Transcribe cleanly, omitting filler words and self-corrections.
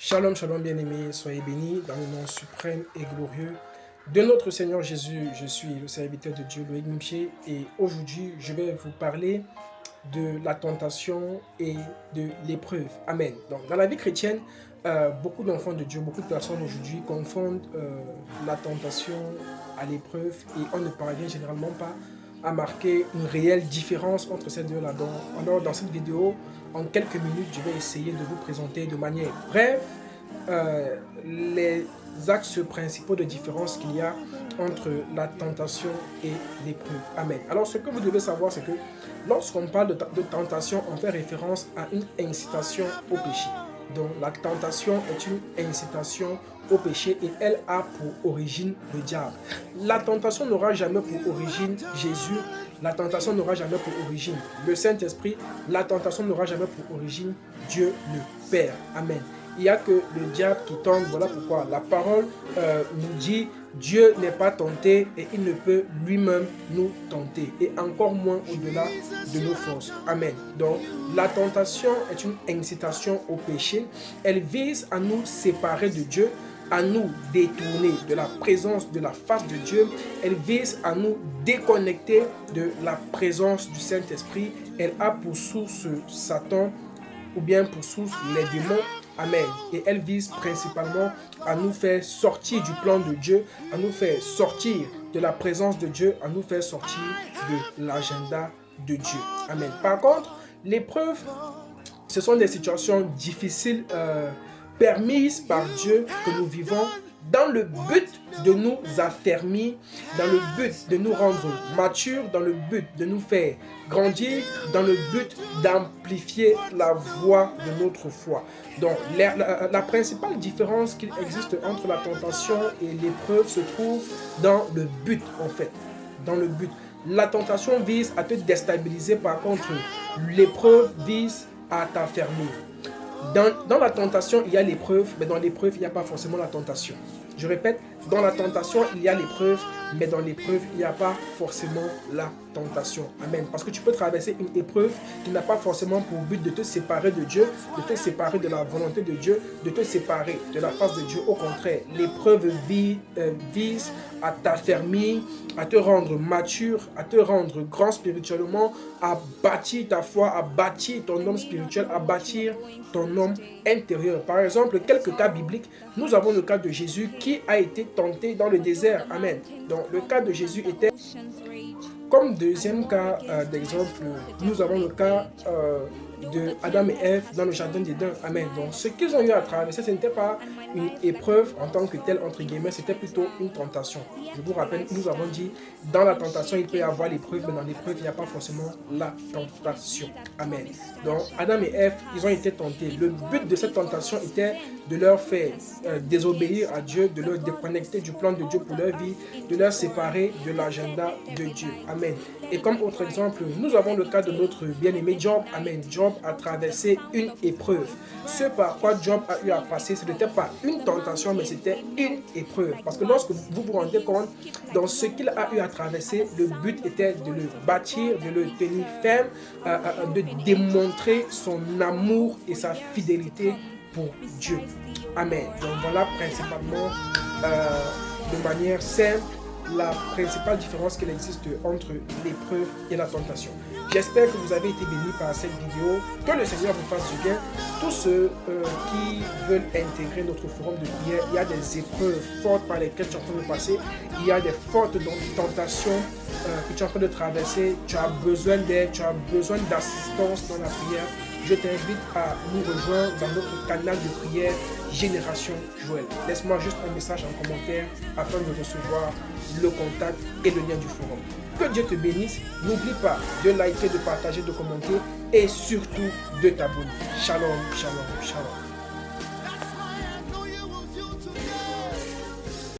Shalom, shalom bien-aimés, soyez bénis dans le nom suprême et glorieux de notre Seigneur Jésus. Je suis le serviteur de Dieu, Loïc Mimché, et aujourd'hui, je vais vous parler de la tentation et de l'épreuve. Amen. Donc, dans la vie chrétienne, beaucoup d'enfants de Dieu, beaucoup de personnes aujourd'hui confondent la tentation à l'épreuve et on ne parvient généralement pas à marquer une réelle différence entre ces deux-là. Alors, dans cette vidéo, en quelques minutes, je vais essayer de vous présenter de manière brève les axes principaux de différence qu'il y a entre la tentation et l'épreuve. Amen. Alors, ce que vous devez savoir, c'est que lorsqu'on parle de tentation, on fait référence à une incitation au péché. Donc, la tentation est une incitation au péché et elle a pour origine le diable. La tentation n'aura jamais pour origine Jésus. La tentation n'aura jamais pour origine le Saint-Esprit. La tentation n'aura jamais pour origine Dieu le Père. Amen. Il n'y a que le diable qui tente. Voilà pourquoi la parole nous dit Dieu n'est pas tenté et il ne peut lui-même nous tenter. Et encore moins au-delà de nos forces. Amen. Donc, la tentation est une incitation au péché. Elle vise à nous séparer de Dieu, à nous détourner de la présence, de la face de Dieu. Elle vise à nous déconnecter de la présence du Saint-Esprit. Elle a pour source Satan ou bien pour source les démons. Amen. Et elle vise principalement à nous faire sortir du plan de Dieu, à nous faire sortir de la présence de Dieu, à nous faire sortir de l'agenda de Dieu. Amen. Par contre, l'épreuve, ce sont des situations difficiles permises par Dieu que nous vivons dans le but de nous affermir, dans le but de nous rendre matures, dans le but de nous faire grandir, dans le but d'amplifier la voix de notre foi. Donc, la principale différence qu'il existe entre la tentation et l'épreuve se trouve dans le but, en fait. Dans le but. La tentation vise à te déstabiliser, par contre, l'épreuve vise à t'affermir. Dans la tentation, il y a l'épreuve, mais dans l'épreuve, il n'y a pas forcément la tentation. Je répète, dans la tentation, il y a l'épreuve, mais dans l'épreuve, il n'y a pas forcément la tentation. Amen. Parce que tu peux traverser une épreuve qui n'a pas forcément pour but de te séparer de Dieu, de te séparer de la volonté de Dieu, de te séparer de la face de Dieu. Au contraire, l'épreuve vise à t'affermir, à te rendre mature, à te rendre grand spirituellement, à bâtir ta foi, à bâtir ton homme spirituel, à bâtir ton homme intérieur. Par exemple, quelques cas bibliques, nous avons le cas de Jésus qui a été tenté dans le désert. Amen. Donc, le cas de Jésus était... Comme deuxième cas d'exemple, nous avons le cas de Adam et Ève dans le jardin d'Éden. Amen. Donc, ce qu'ils ont eu à traverser, ce n'était pas une épreuve en tant que telle, entre guillemets, c'était plutôt une tentation. Je vous rappelle, nous avons dit, dans la tentation, il peut y avoir l'épreuve, mais dans l'épreuve, il n'y a pas forcément la tentation. Amen. Donc, Adam et Ève, ils ont été tentés. Le but de cette tentation était de leur faire désobéir à Dieu, de leur déconnecter du plan de Dieu pour leur vie, de leur séparer de l'agenda de Dieu. Amen. Et comme autre exemple, nous avons le cas de notre bien-aimé Job. Amen. Job a traversé une épreuve. Ce par quoi Job a eu à passer, ce n'était pas une tentation, mais c'était une épreuve. Parce que lorsque vous vous rendez compte, dans ce qu'il a eu à traverser, le but était de le bâtir, de le tenir ferme, de démontrer son amour et sa fidélité pour Dieu. Amen. Donc voilà principalement de manière simple la principale différence qu'il existe entre l'épreuve et la tentation. J'espère que vous avez été bénis par cette vidéo. Que le Seigneur vous fasse du bien. Tous ceux qui veulent intégrer notre forum de prière, il y a des épreuves fortes par lesquelles tu es en train de passer. Il y a des fortes tentations que tu es en train de traverser. Tu as besoin d'aide, tu as besoin d'assistance dans la prière. Je t'invite à nous rejoindre dans notre canal de prière Génération Joël. Laisse-moi juste un message en commentaire afin de recevoir le contact et le lien du forum. Que Dieu te bénisse. N'oublie pas de liker, de partager, de commenter et surtout de t'abonner. Shalom, shalom, shalom.